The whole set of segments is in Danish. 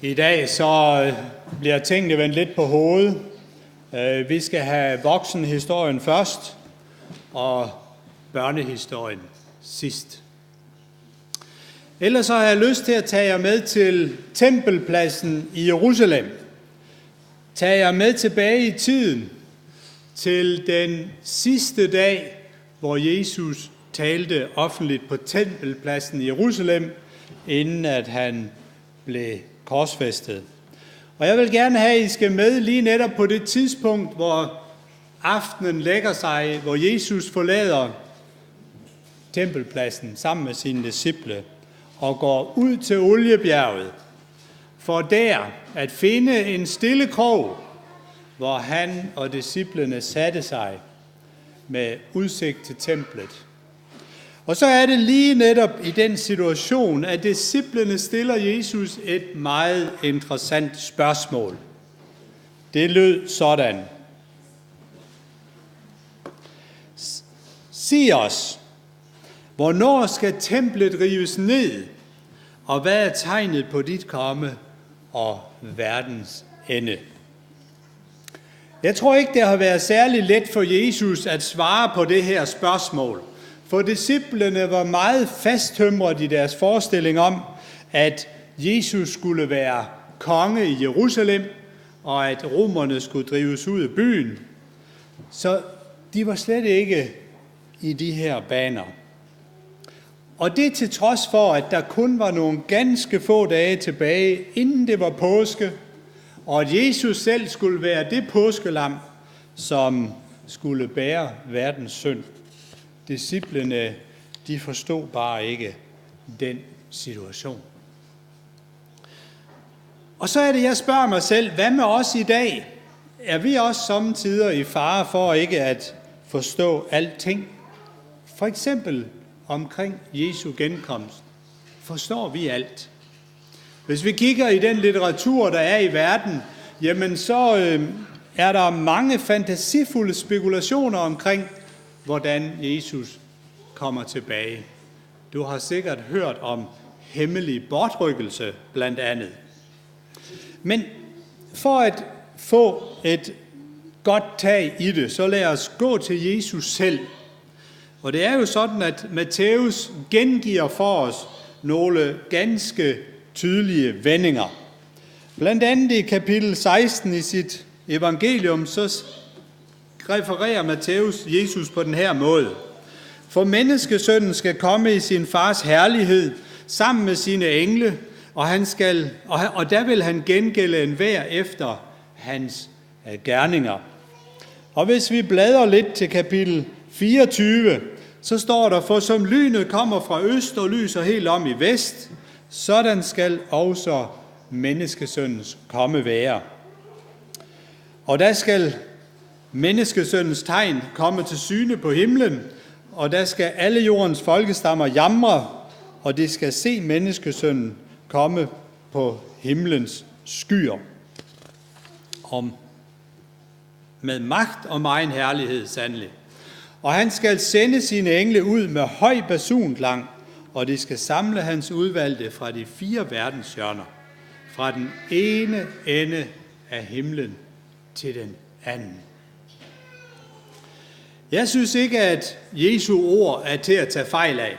I dag så bliver tingene vendt lidt på hovedet. Vi skal have voksenhistorien først og børnehistorien sidst. Ellers så har jeg lyst til at tage jer med til tempelpladsen i Jerusalem. Tage jer med tilbage i tiden til den sidste dag, hvor Jesus talte offentligt på tempelpladsen i Jerusalem, inden at han blev korsfæstet. Og jeg vil gerne have, at I skal med lige netop på det tidspunkt, hvor aftenen lægger sig, hvor Jesus forlader tempelpladsen sammen med sine disciple og går ud til Oliebjerget, for der at finde en stille krog, hvor han og disciplene satte sig med udsigt til templet. Og så er det lige netop i den situation, at disciplene stiller Jesus et meget interessant spørgsmål. Det lød sådan: Sig os, hvornår skal templet rives ned, og hvad er tegnet på dit komme og verdens ende? Jeg tror ikke, det har været særlig let for Jesus at svare på det her spørgsmål. For disciplene var meget fasttømret i deres forestilling om, at Jesus skulle være konge i Jerusalem, og at romerne skulle drives ud af byen. Så de var slet ikke i de her baner. Og det til trods for, at der kun var nogle ganske få dage tilbage, inden det var påske, og at Jesus selv skulle være det påskelam, som skulle bære verdens synd. Disciplene, de forstod bare ikke den situation. Og så er det, jeg spørger mig selv, hvad med os i dag? Er vi også sommetider i fare for ikke at forstå alting? For eksempel omkring Jesu genkomst. Forstår vi alt? Hvis vi kigger i den litteratur, der er i verden, jamen så er der mange fantasifulde spekulationer omkring, hvordan Jesus kommer tilbage. Du har sikkert hørt om hemmelig bortrykkelse blandt andet. Men for at få et godt tag i det, så lad os gå til Jesus selv. Og det er jo sådan, at Matthæus gengiver for os nogle ganske tydelige vendinger. Blandt andet i kapitel 16 i sit evangelium, så refererer Matthæus Jesus på den her måde. For menneskesønnen skal komme i sin fars herlighed sammen med sine engle, og der vil han gengælde enhver efter hans gerninger. Og hvis vi bladrer lidt til kapitel 24, så står der: For som lynet kommer fra øst og lyser helt om i vest, sådan skal også menneskesøndens komme være. Og der skal menneskesøndens tegn komme til syne på himlen, og der skal alle jordens folkestammer jamre, og de skal se menneskesønnen komme på himlens skyer. Om med magt og megen herlighed sandelig. Og han skal sende sine engle ud med høj basunklang, og de skal samle hans udvalgte fra de 4 verdenshjørner, fra den ene ende af himlen til den anden. Jeg synes ikke, at Jesu ord er til at tage fejl af.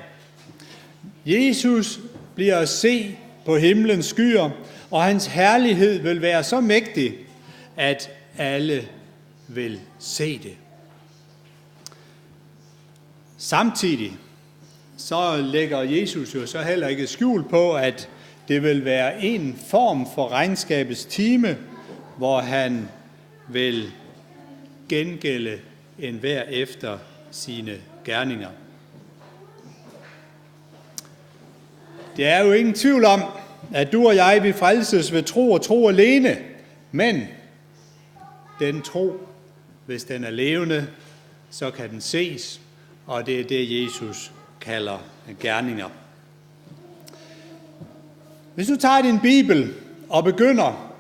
Jesus bliver at se på himlens skyer, og hans herlighed vil være så mægtig, at alle vil se det. Samtidig så lægger Jesus jo så heller ikke skjul på, at det vil være en form for regnskabets time, hvor han vil gengælde enhver efter sine gerninger. Det er jo ingen tvivl om, at du og jeg vil frelses ved tro og tro alene, men den tro, hvis den er levende, så kan den ses, og det er det, Jesus kalder gerninger. Hvis du tager din bibel og begynder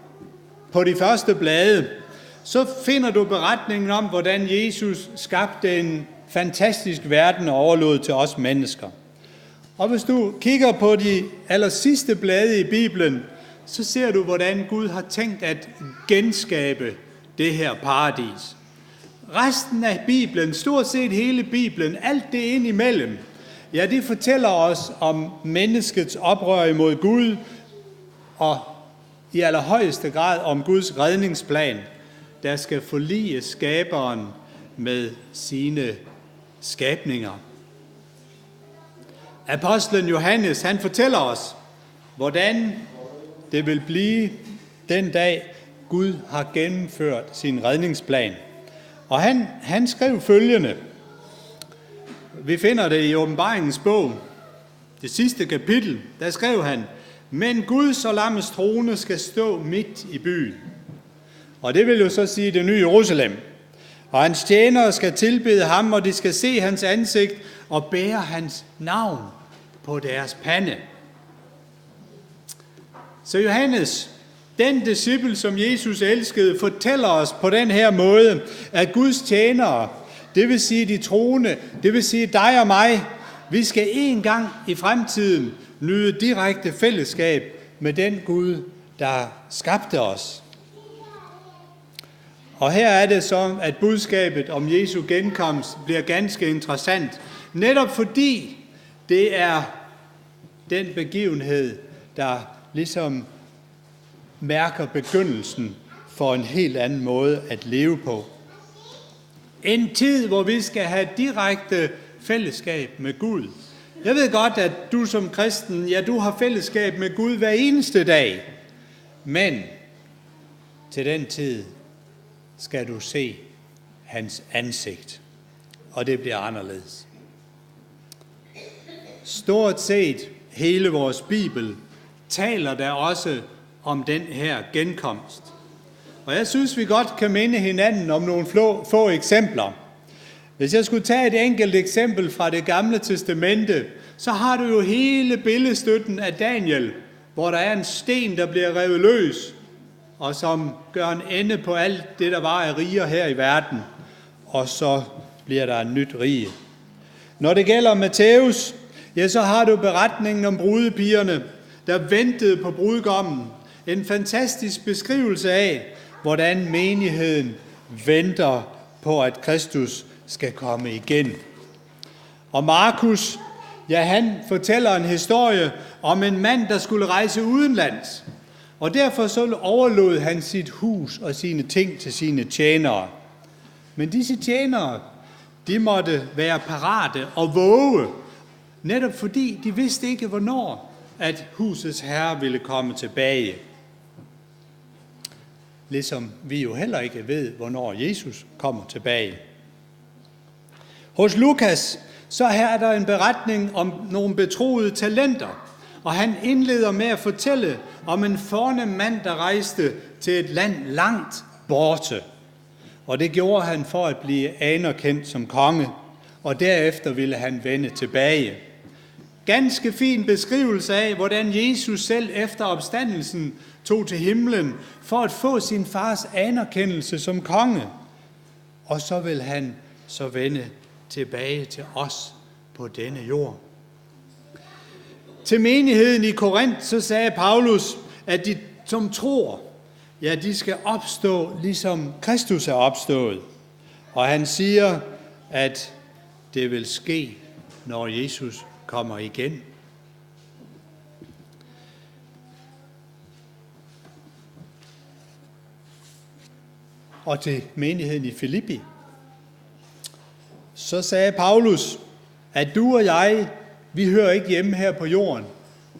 på de første blade, så finder du beretningen om, hvordan Jesus skabte en fantastisk verden og overlod til os mennesker. Og hvis du kigger på de allersidste blade i Bibelen, så ser du, hvordan Gud har tænkt at genskabe det her paradis. Resten af Bibelen, stort set hele Bibelen, alt det ind imellem, ja, det fortæller os om menneskets oprør imod Gud, og i allerhøjeste grad om Guds redningsplan, der skal forlige skaberen med sine skabninger. Apostlen Johannes, han fortæller os, hvordan det vil blive den dag, Gud har gennemført sin redningsplan. Og han skrev følgende. Vi finder det i Åbenbaringens bog, det sidste kapitel. Der skrev han, men Guds og lammets trone skal stå midt i byen. Og det vil jo så sige det nye Jerusalem. Og hans tjenere skal tilbede ham, og de skal se hans ansigt og bære hans navn på deres pande. Så Johannes, den disciple, som Jesus elskede, fortæller os på den her måde, at Guds tjenere, det vil sige de troende, det vil sige dig og mig, vi skal en gang i fremtiden nyde direkte fællesskab med den Gud, der skabte os. Og her er det så, at budskabet om Jesu genkomst bliver ganske interessant, netop fordi det er den begivenhed, der ligesom mærker begyndelsen for en helt anden måde at leve på. En tid, hvor vi skal have direkte fællesskab med Gud. Jeg ved godt, at du som kristen, ja, du har fællesskab med Gud hver eneste dag. Men til den tid skal du se hans ansigt, og det bliver anderledes. Stort set hele vores Bibel taler der også om den her genkomst. Og jeg synes, vi godt kan minde hinanden om nogle få eksempler. Hvis jeg skulle tage et enkelt eksempel fra det gamle testamente, så har du jo hele billedstøtten af Daniel, hvor der er en sten, der bliver revet løs, og som gør en ende på alt det, der var af riger her i verden. Og så bliver der en nyt rige. Når det gælder Matthæus, ja, så har du beretningen om brudepigerne, der ventede på brudgommen. En fantastisk beskrivelse af, hvordan menigheden venter på, at Kristus skal komme igen. Og Markus, ja, han fortæller en historie om en mand, der skulle rejse udenlands. Og derfor så overlod han sit hus og sine ting til sine tjenere. Men disse tjenere, de måtte være parate og våge, netop fordi de vidste ikke, hvornår at husets herre ville komme tilbage. Ligesom vi jo heller ikke ved, hvornår Jesus kommer tilbage. Hos Lukas, så her er der en beretning om nogle betroede talenter. Og han indleder med at fortælle om en fornem mand, der rejste til et land langt borte. Og det gjorde han for at blive anerkendt som konge, og derefter ville han vende tilbage. Ganske fin beskrivelse af, hvordan Jesus selv efter opstandelsen tog til himlen for at få sin fars anerkendelse som konge. Og så vil han så vende tilbage til os på denne jord. Til menigheden i Korinth, så sagde Paulus, at de som tror, ja, de skal opstå, ligesom Kristus er opstået. Og han siger, at det vil ske, når Jesus kommer igen. Og til menigheden i Filippi, så sagde Paulus, at du og jeg, vi hører ikke hjemme her på jorden.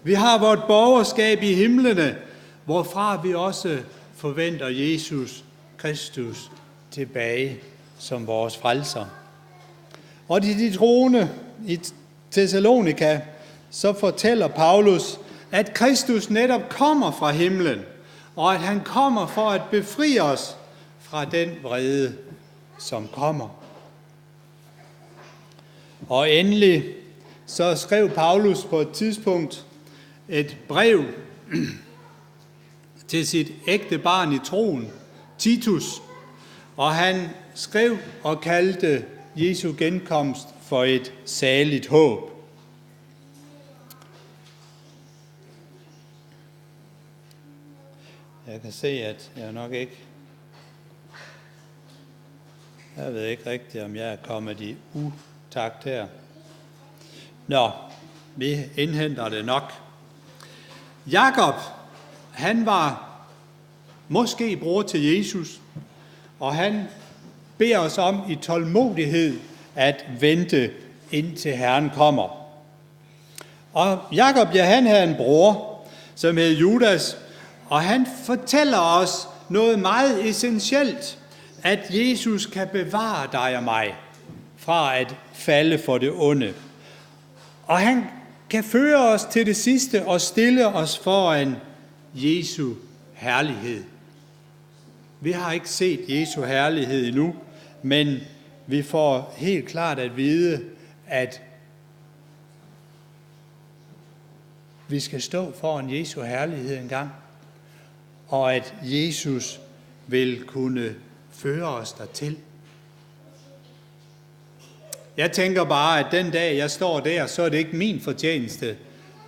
Vi har vort borgerskab i himlene, hvorfra vi også forventer Jesus Kristus tilbage som vores frelser. Og de troende i Thessalonika, så fortæller Paulus, at Kristus netop kommer fra himlen, og at han kommer for at befri os fra den vrede, som kommer. Og endelig så skrev Paulus på et tidspunkt et brev til sit ægte barn i troen, Titus, og han skrev og kaldte Jesu genkomst for et saligt håb. Jeg kan se, at jeg nok ikke... Jeg ved ikke rigtigt, om jeg er kommet i utakt her. Nå, vi indhenter det nok. Jakob, han var måske bror til Jesus, og han beder os om i tålmodighed at vente, indtil Herren kommer. Og Jakob, ja, han havde en bror, som hed Judas, og han fortæller os noget meget essentielt, at Jesus kan bevare dig og mig fra at falde for det onde. Og han kan føre os til det sidste og stille os foran Jesu herlighed. Vi har ikke set Jesu herlighed endnu, men vi får helt klart at vide, at vi skal stå foran Jesu herlighed en gang, og at Jesus vil kunne føre os dertil. Jeg tænker bare, at den dag jeg står der, så er det ikke min fortjeneste,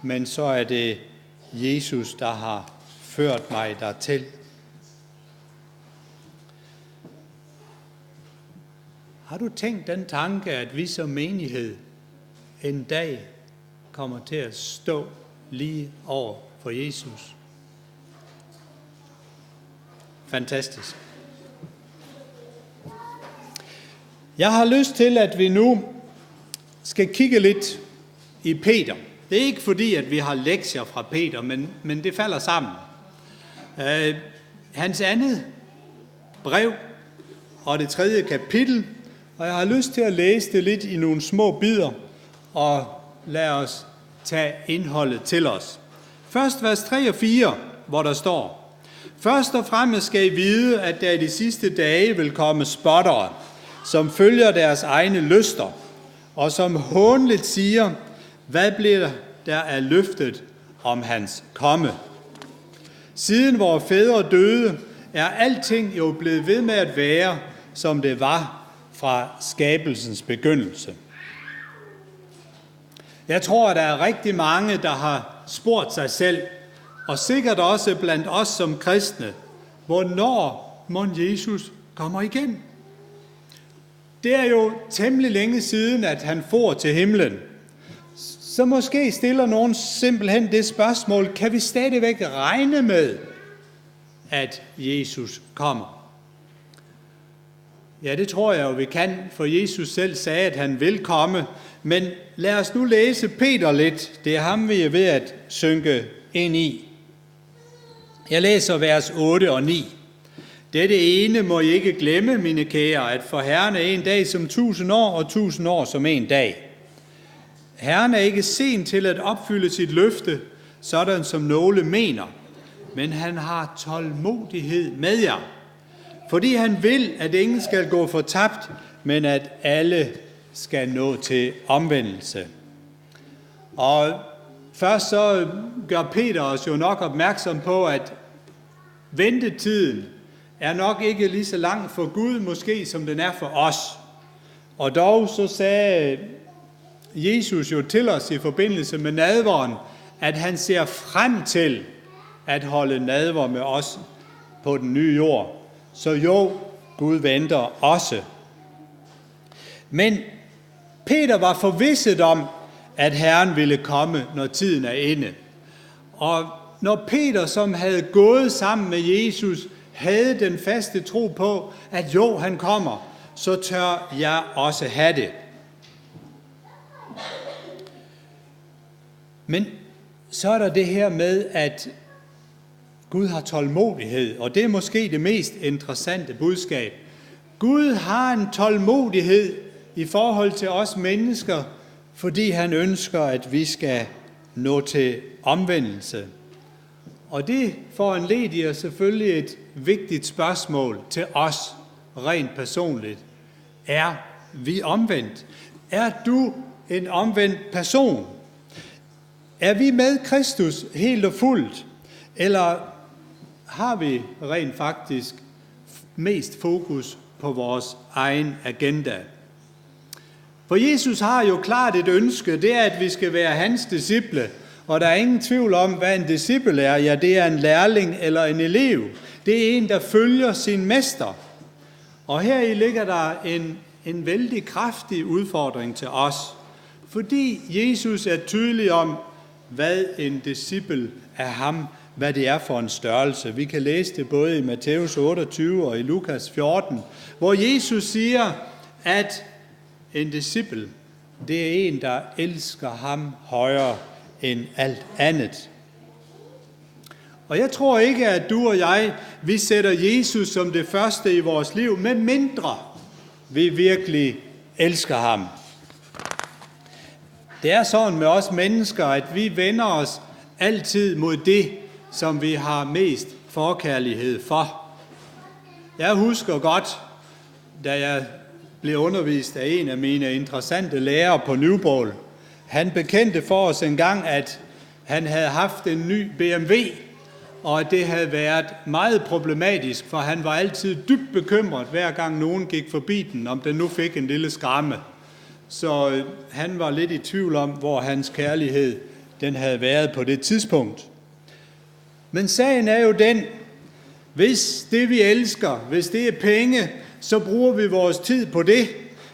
men så er det Jesus, der har ført mig dertil. Har du tænkt den tanke, at vi som menighed en dag kommer til at stå lige over for Jesus? Fantastisk. Jeg har lyst til, at vi nu skal kigge lidt i Peter. Det er ikke fordi, at vi har lektier fra Peter, men det falder sammen. Hans andet brev og det 3. kapitel, og jeg har lyst til at læse det lidt i nogle små bidder, og lad os tage indholdet til os. Først vers 3 og 4, hvor der står: Først og fremmest skal I vide, at der i de sidste dage vil komme spottere, som følger deres egne lyster, og som hånligt siger, hvad bliver der af løftet om hans komme? Siden vores fædre døde, er alting jo blevet ved med at være, som det var fra skabelsens begyndelse. Jeg tror, at der er rigtig mange, der har spurgt sig selv, og sikkert også blandt os som kristne, hvornår mon Jesus kommer igen? Det er jo temmelig længe siden, at han for til himlen. Så måske stiller nogen simpelthen det spørgsmål, kan vi stadigvæk regne med, at Jesus kommer? Ja, det tror jeg jo, vi kan, for Jesus selv sagde, at han vil komme. Men lad os nu læse Peter lidt. Det er ham, vi er ved at synke ind i. Jeg læser vers 8 og 9. Dette ene må I ikke glemme, mine kære, at for Herren er en dag som 1000 år, og 1000 år som en dag. Herren er ikke sen til at opfylde sit løfte, sådan som nogle mener, men han har tålmodighed med jer, fordi han vil, at ingen skal gå fortabt, men at alle skal nå til omvendelse. Og først så gør Peter os jo nok opmærksom på, at ventetiden er nok ikke lige så lang for Gud, måske som den er for os. Og dog så sagde Jesus jo til os i forbindelse med nadveren, at han ser frem til at holde nadver med os på den nye jord. Så jo, Gud venter også. Men Peter var forvisset om, at Herren ville komme, når tiden er inde. Og når Peter, som havde gået sammen med Jesus, havde den faste tro på, at jo, han kommer, så tør jeg også have det. Men så er der det her med, at Gud har tålmodighed, og det er måske det mest interessante budskab. Gud har en tålmodighed i forhold til os mennesker, fordi han ønsker, at vi skal nå til omvendelse. Og det foranlediger selvfølgelig et vigtigt spørgsmål til os rent personligt. Er vi omvendt? Er du en omvendt person? Er vi med Kristus helt og fuldt? Eller har vi rent faktisk mest fokus på vores egen agenda? For Jesus har jo klart et ønske, det er, at vi skal være hans disciple, Og der er ingen tvivl om, hvad en disciple er. Ja, det er en lærling eller en elev. Det er en, der følger sin mester. Og heri ligger der en vældig kraftig udfordring til os. Fordi Jesus er tydelig om, hvad en disciple af ham, hvad det er for en størrelse. Vi kan læse det både i Matthæus 28 og i Lukas 14, hvor Jesus siger, at en disciple, det er en, der elsker ham højere end alt andet. Og jeg tror ikke, at du og jeg, vi sætter Jesus som det første i vores liv, med mindre vi virkelig elsker ham. Det er sådan med os mennesker, at vi vender os altid mod det, som vi har mest forkærlighed for. Jeg husker godt, da jeg blev undervist af en af mine interessante lærere på Nyborg. Han bekendte for os en gang, at han havde haft en ny BMW, og at det havde været meget problematisk, for han var altid dybt bekymret, hver gang nogen gik forbi den, om den nu fik en lille skramme. Så han var lidt i tvivl om, hvor hans kærlighed den havde været på det tidspunkt. Men sagen er jo den, hvis det vi elsker, hvis det er penge, så bruger vi vores tid på det.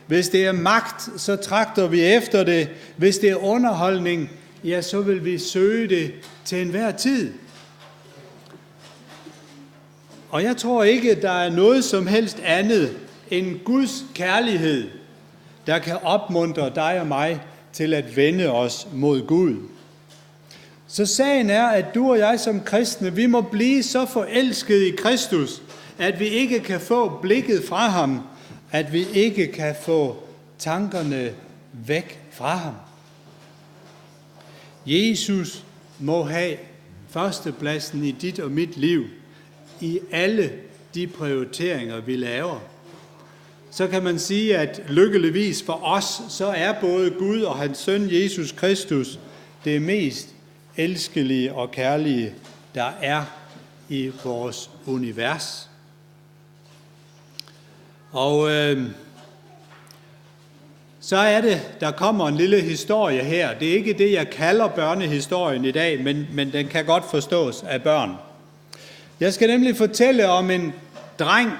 Hvis det er magt, så tragter vi efter det. Hvis det er underholdning, ja, så vil vi søge det til enhver tid. Og jeg tror ikke, der er noget som helst andet end Guds kærlighed, der kan opmuntre dig og mig til at vende os mod Gud. Så sagen er, at du og jeg som kristne, vi må blive så forelskede i Kristus, at vi ikke kan få blikket fra ham, at vi ikke kan få tankerne væk fra ham. Jesus må have førstepladsen i dit og mit liv, i alle de prioriteringer, vi laver. Så kan man sige, at lykkeligvis for os, så er både Gud og hans søn Jesus Kristus det mest elskelige og kærlige, der er i vores univers. Og så er det, der kommer en lille historie her. Det er ikke det, jeg kalder børnehistorien i dag, men den kan godt forstås af børn. Jeg skal nemlig fortælle om en dreng,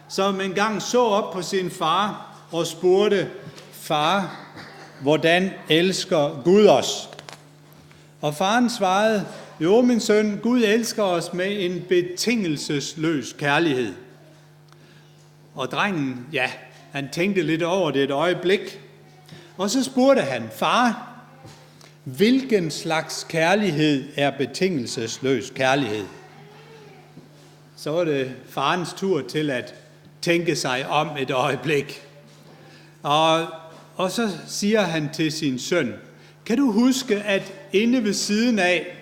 som engang så op på sin far og spurgte, far, hvordan elsker Gud os? Og faren svarede, jo min søn, Gud elsker os med en betingelsesløs kærlighed. Og drengen, ja, han tænkte lidt over det et øjeblik. Og så spurgte han, far, hvilken slags kærlighed er betingelsesløs kærlighed? Så var det farens tur til at tænke sig om et øjeblik. Og så siger han til sin søn, kan du huske, at inde ved siden af,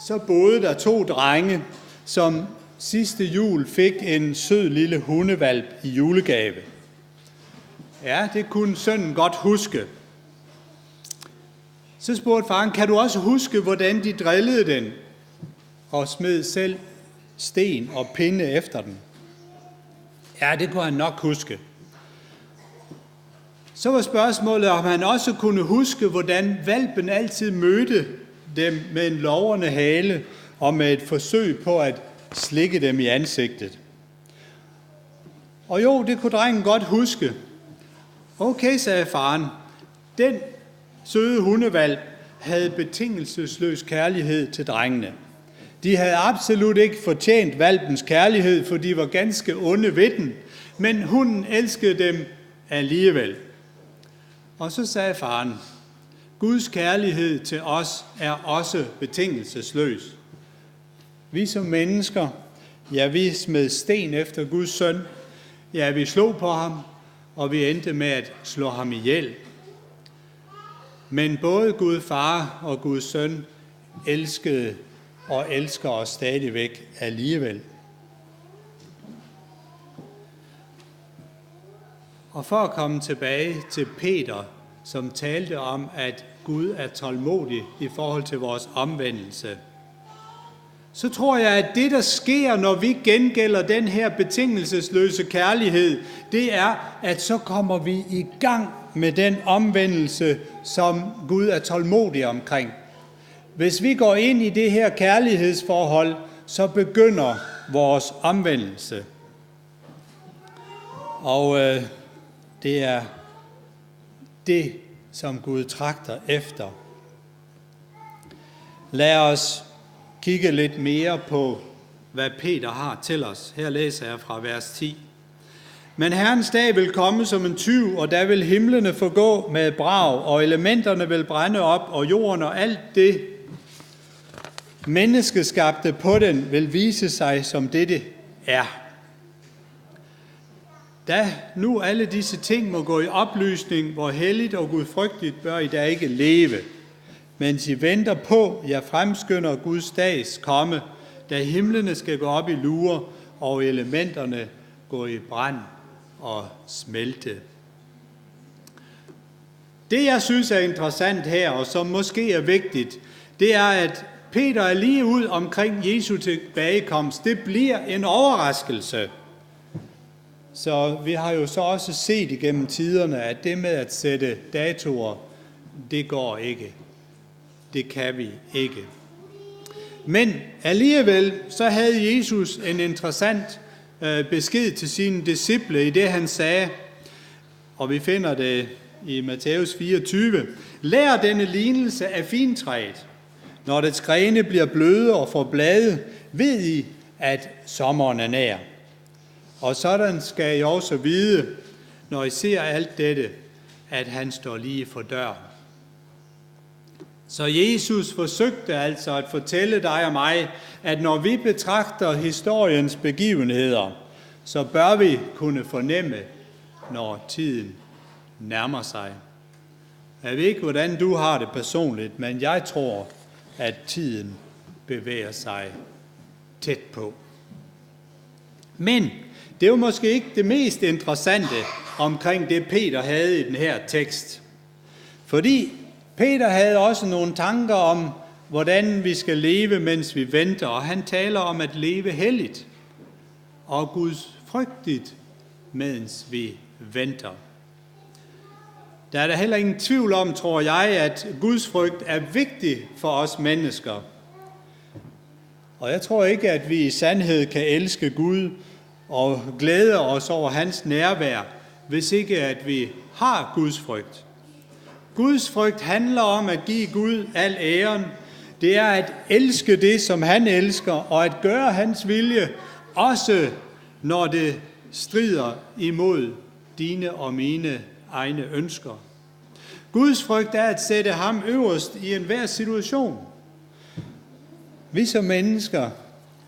så boede der 2 drenge, som sidste jul fik en sød lille hundevalp i julegave. Ja, det kunne sønnen godt huske. Så spurgte faren, kan du også huske, hvordan de drillede den og smed selv sten og pinde efter den? Ja, det kunne han nok huske. Så var spørgsmålet, om han også kunne huske, hvordan hvalpen altid mødte dem med en logrende hale og med et forsøg på at slikke dem i ansigtet. Og jo, det kunne drengen godt huske. Okay, sagde faren. Den søde hundevalp havde betingelsesløs kærlighed til drengene. De havde absolut ikke fortjent hvalpens kærlighed, for de var ganske onde ved den, men hunden elskede dem alligevel. Og så sagde faren, Guds kærlighed til os er også betingelsesløs. Vi som mennesker, ja, vi smed sten efter Guds søn. Ja, vi slog på ham, og vi endte med at slå ham ihjel. Men både Gud far og Guds søn elskede og elsker os stadigvæk alligevel. Og for at komme tilbage til Peter, som talte om, at Gud er tålmodig i forhold til vores omvendelse, så tror jeg, at det, der sker, når vi gengælder den her betingelsesløse kærlighed, det er, at så kommer vi i gang med den omvendelse, som Gud er tålmodig omkring. Hvis vi går ind i det her kærlighedsforhold, så begynder vores omvendelse. Og det er det, som Gud tragter efter. Lad os kigge lidt mere på, hvad Peter har til os. Her læser jeg fra vers 10. Men Herrens dag vil komme som en tyv, og der vil himlene forgå med et brag, og elementerne vil brænde op, og jorden og alt det menneskeskabte på den vil vise sig som det er. Da nu alle disse ting må gå i oplysning, hvor helligt og gudfrygtigt bør I da ikke leve, mens I venter på, jeg fremskynder Guds dags komme, da himlene skal gå op i lurer, og elementerne gå i brand og smelte. Det, jeg synes er interessant her, og som måske er vigtigt, det er, at Peter er lige ud omkring Jesu tilbagekomst. Det bliver en overraskelse. Så vi har jo så også set igennem tiderne, at det med at sætte datoer, det går ikke. Det kan vi ikke. Men alligevel så havde Jesus en interessant besked til sine disciple i det, han sagde, og vi finder det i Matthæus 24. Lær denne lignelse af fintræet. Når dets grene bliver bløde og får blade, ved I, at sommeren er nær. Og sådan skal I også vide, når I ser alt dette, at han står lige for døren. Så Jesus forsøgte altså at fortælle dig og mig, at når vi betragter historiens begivenheder, så bør vi kunne fornemme, når tiden nærmer sig. Jeg ved ikke, hvordan du har det personligt, men jeg tror, at tiden bevæger sig tæt på. Men det er jo måske ikke det mest interessante omkring det, Peter havde i den her tekst. Fordi Peter havde også nogle tanker om, hvordan vi skal leve, mens vi venter, og han taler om at leve helligt og Guds frygtigt, mens vi venter. Der er der heller ingen tvivl om, tror jeg, at Guds frygt er vigtig for os mennesker. Og jeg tror ikke, at vi i sandhed kan elske Gud og glæde os over hans nærvær, hvis ikke at vi har Guds frygt. Guds frygt handler om at give Gud al æren. Det er at elske det, som han elsker, og at gøre hans vilje, også når det strider imod dine og mine egne ønsker. Guds frygt er at sætte ham øverst i enhver situation. Vi som mennesker,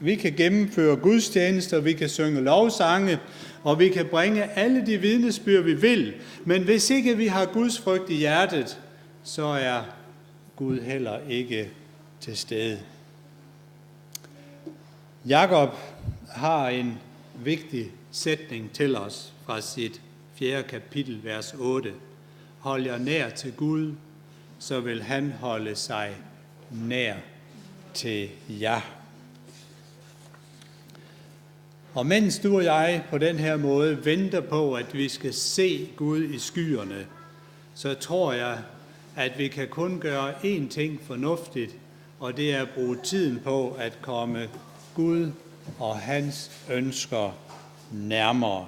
vi kan gennemføre gudstjenester, vi kan synge lovsange, og vi kan bringe alle de vidnesbyrd, vi vil. Men hvis ikke vi har Guds frygt i hjertet, så er Gud heller ikke til stede. Jakob har en vigtig sætning til os fra sit 4. kapitel, vers 8. Hold jer nær til Gud, så vil han holde sig nær til jer. Og mens du og jeg på den her måde venter på, at vi skal se Gud i skyerne, så tror jeg, at vi kan kun gøre én ting fornuftigt, og det er at bruge tiden på at komme Gud og hans ønsker nærmere.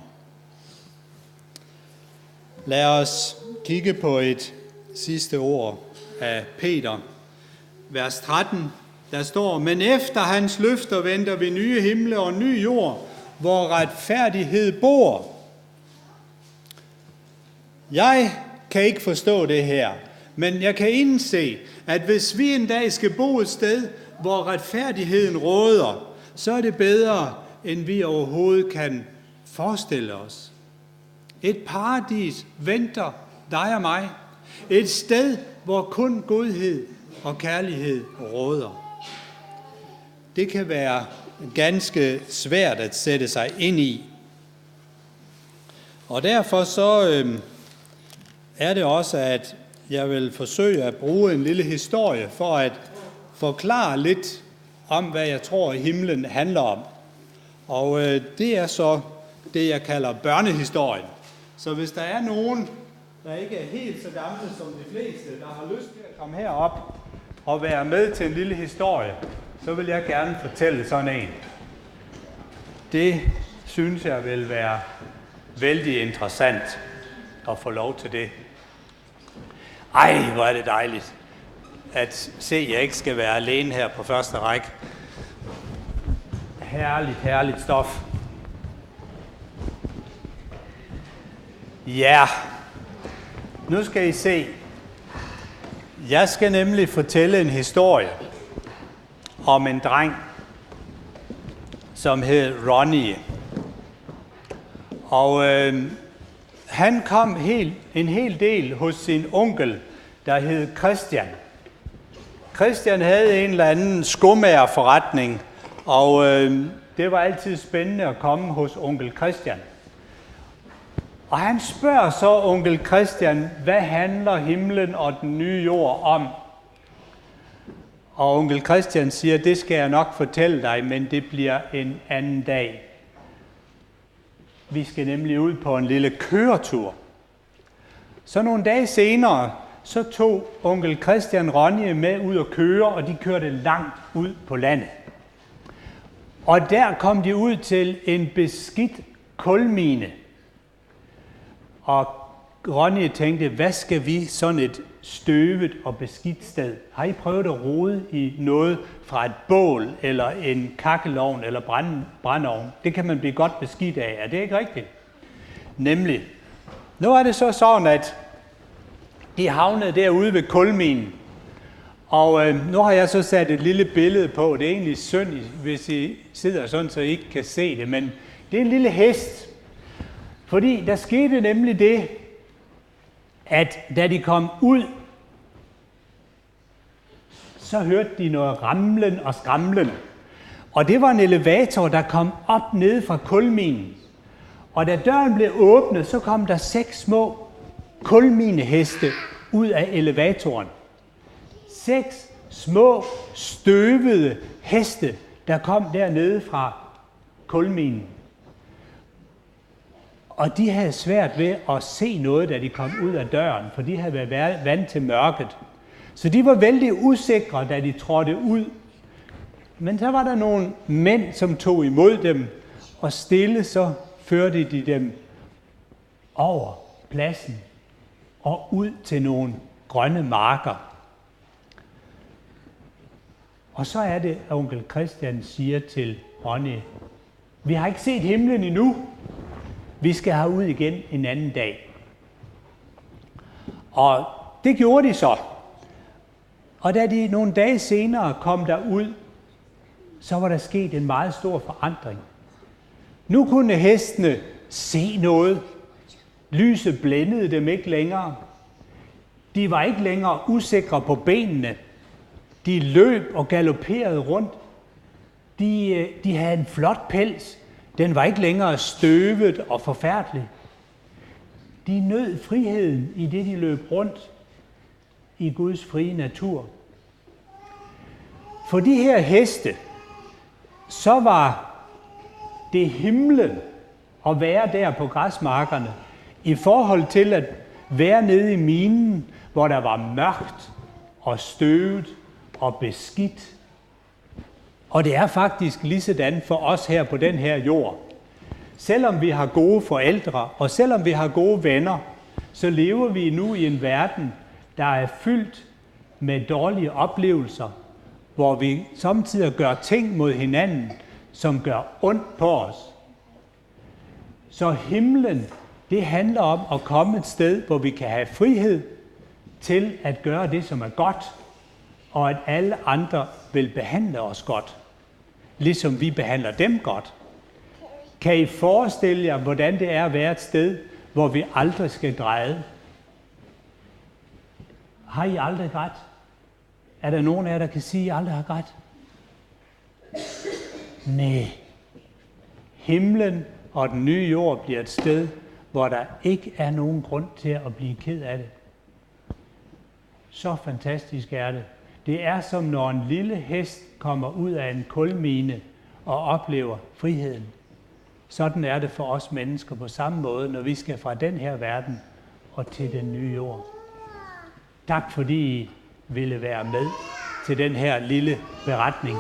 Lad os kigge på et sidste ord af Peter. Vers 13, der står, men efter hans løfter venter vi nye himle og ny jord, hvor retfærdighed bor. Jeg kan ikke forstå det her, men jeg kan indse, at hvis vi en dag skal bo et sted, hvor retfærdigheden råder, så er det bedre, end vi overhovedet kan forestille os. Et paradis venter dig og mig. Et sted, hvor kun godhed og kærlighed råder. Det kan være ganske svært at sætte sig ind i. Og derfor så er det også, at jeg vil forsøge at bruge en lille historie for at forklare lidt om, hvad jeg tror himlen handler om. Og det er så det, jeg kalder børnehistorien. Så hvis der er nogen, der ikke er helt så gamle som de fleste, der har lyst til at komme herop, at være med til en lille historie, så vil jeg gerne fortælle sådan en. Det synes jeg vil være vældig interessant at få lov til det. Ej, hvor er det dejligt at se, at jeg ikke skal være alene her på første række. Herligt, herligt stof. Ja, nu skal I se. Jeg skal nemlig fortælle en historie om en dreng, som hed Ronnie. Og han kom en hel del hos sin onkel, der hed Christian. Christian havde en eller anden skomagerforretning, og det var altid spændende at komme hos onkel Christian. Og han spørger så onkel Christian, hvad handler himlen og den nye jord om? Og onkel Christian siger, det skal jeg nok fortælle dig, men det bliver en anden dag. Vi skal nemlig ud på en lille køretur. Så nogle dage senere, så tog onkel Christian Ronnie med ud at køre, og de kørte langt ud på landet. Og der kom de ud til en beskidt kulmine. Og Ronnie tænkte, hvad skal vi sådan et støvet og beskidt sted? Har I prøvet at rode i noget fra et bål, eller en kakkelovn, eller brændeovn? Det kan man blive godt beskidt af. Er det ikke rigtigt? Nemlig. Nu er det så sådan, at de havnede derude ved kulminen. Og nu har jeg så sat et lille billede på. Det er egentlig synd, hvis I sidder sådan, så I ikke kan se det. Men det er en lille hest. Fordi der skete nemlig det, at da de kom ud, så hørte de noget ramlen og skramlen. Og det var en elevator, der kom op nede fra kulminen. Og da døren blev åbnet, så kom der 6 små kulmineheste ud af elevatoren. 6 små støvede heste, der kom dernede fra kulminen. Og de havde svært ved at se noget, da de kom ud af døren, for de havde været vant til mørket. Så de var vældig usikre, da de trådte ud. Men så var der nogle mænd, som tog imod dem, og stille så førte de dem over pladsen og ud til nogle grønne marker. Og så er det, at onkel Christian siger til Ronnie, vi har ikke set himlen endnu. Vi skal herud igen en anden dag. Og det gjorde de så. Og da de nogle dage senere kom derud, så var der sket en meget stor forandring. Nu kunne hestene se noget. Lyset blændede dem ikke længere. De var ikke længere usikre på benene. De løb og galopperede rundt. De havde en flot pels. Den var ikke længere støvet og forfærdelig. De nød friheden i det, de løb rundt i Guds frie natur. For de her heste, så var det himlen at være der på græsmarkerne, i forhold til at være nede i minen, hvor der var mørkt og støvet og beskidt. Og det er faktisk lige sådan for os her på den her jord. Selvom vi har gode forældre, og selvom vi har gode venner, så lever vi nu i en verden, der er fyldt med dårlige oplevelser, hvor vi samtidig gør ting mod hinanden, som gør ondt på os. Så himlen, det handler om at komme et sted, hvor vi kan have frihed til at gøre det, som er godt, og at alle andre vil behandle os godt, ligesom vi behandler dem godt. Kan I forestille jer, hvordan det er at være et sted, hvor vi aldrig skal græde? Har I aldrig grædt? Er der nogen af jer, der kan sige, at I aldrig har grædt? Nej. Himlen og den nye jord bliver et sted, hvor der ikke er nogen grund til at blive ked af det. Så fantastisk er det. Det er som når en lille hest kommer ud af en kulmine og oplever friheden. Sådan er det for os mennesker på samme måde, når vi skal fra den her verden og til den nye jord. Tak fordi I ville være med til den her lille beretning.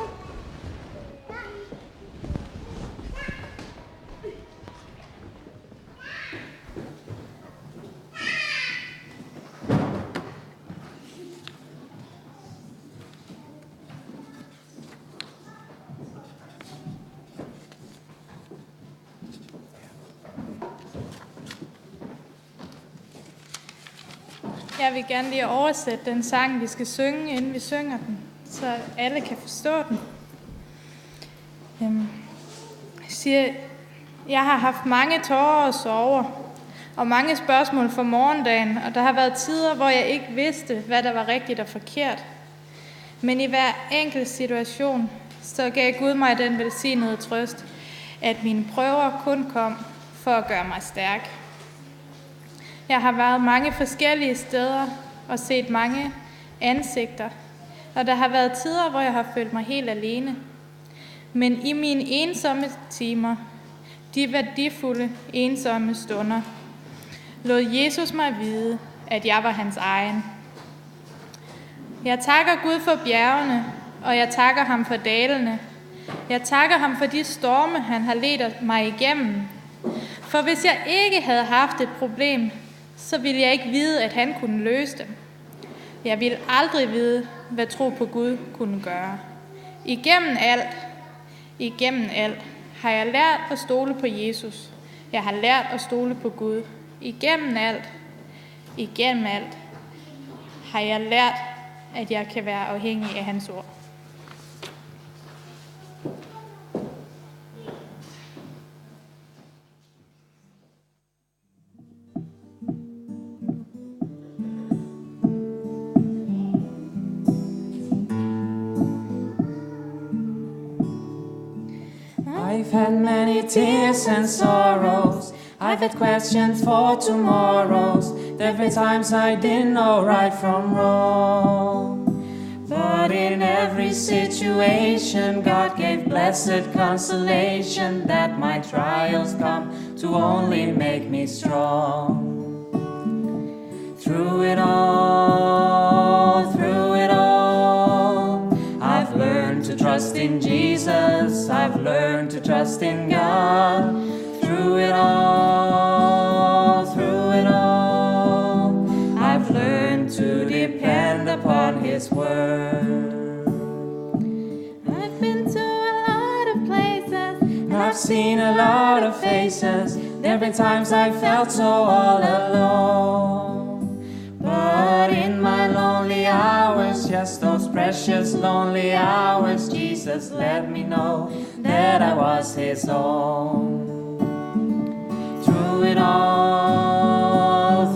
Jeg vil gerne lige oversætte den sang, vi skal synge, inden vi synger den, så alle kan forstå den. Jeg siger, jeg har haft mange tårer og sorger, og mange spørgsmål for morgendagen, og der har været tider, hvor jeg ikke vidste, hvad der var rigtigt og forkert. Men i hver enkelt situation, så gav Gud mig den velsignede trøst, at mine prøver kun kom for at gøre mig stærk. Jeg har været mange forskellige steder og set mange ansigter, og der har været tider, hvor jeg har følt mig helt alene. Men i mine ensomme timer, de værdifulde, ensomme stunder, lod Jesus mig vide, at jeg var hans egen. Jeg takker Gud for bjergene, og jeg takker ham for dalene. Jeg takker ham for de storme, han har ledt mig igennem. For hvis jeg ikke havde haft et problem, så ville jeg ikke vide, at han kunne løse dem. Jeg ville aldrig vide, hvad tro på Gud kunne gøre. Igennem alt, har jeg lært at stole på Jesus. Jeg har lært at stole på Gud. Igennem alt, har jeg lært, at jeg kan være afhængig af hans ord. I've had many tears and sorrows. I've had questions for tomorrows. There've been times I didn't know right from wrong. But in every situation, God gave blessed consolation that my trials come to only make me strong. Through it all, I've learned to trust in Jesus. I've learned to trust in God. Through it all, I've learned to depend upon His word. I've been to a lot of places, And I've seen a lot of faces. There've been times I felt so all alone. But in my lonely hours, just those precious lonely hours, Jesus let me know that I was His own. Through it all,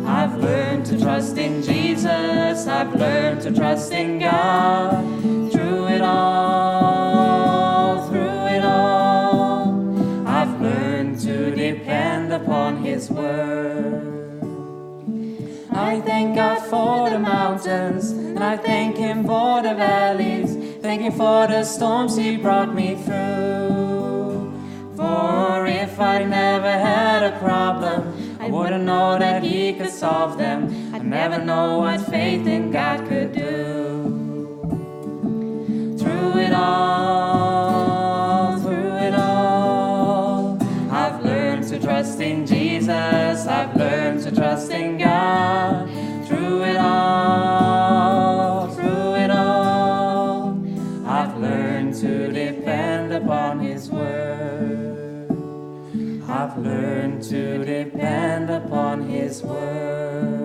I've learned to trust in Jesus. I've learned to trust in God. Through it all, I've learned to depend upon His word. I thank God for the mountains, and I thank Him for the valleys. Thank Him for the storms He brought me through. For if I never had a problem, I wouldn't know that He could solve them. I'd never know what faith in God could do. Through it all, I've learned to trust in Jesus. I've learned to trust in God. Through it all, I've learned to depend upon His word. I've learned to depend upon His word.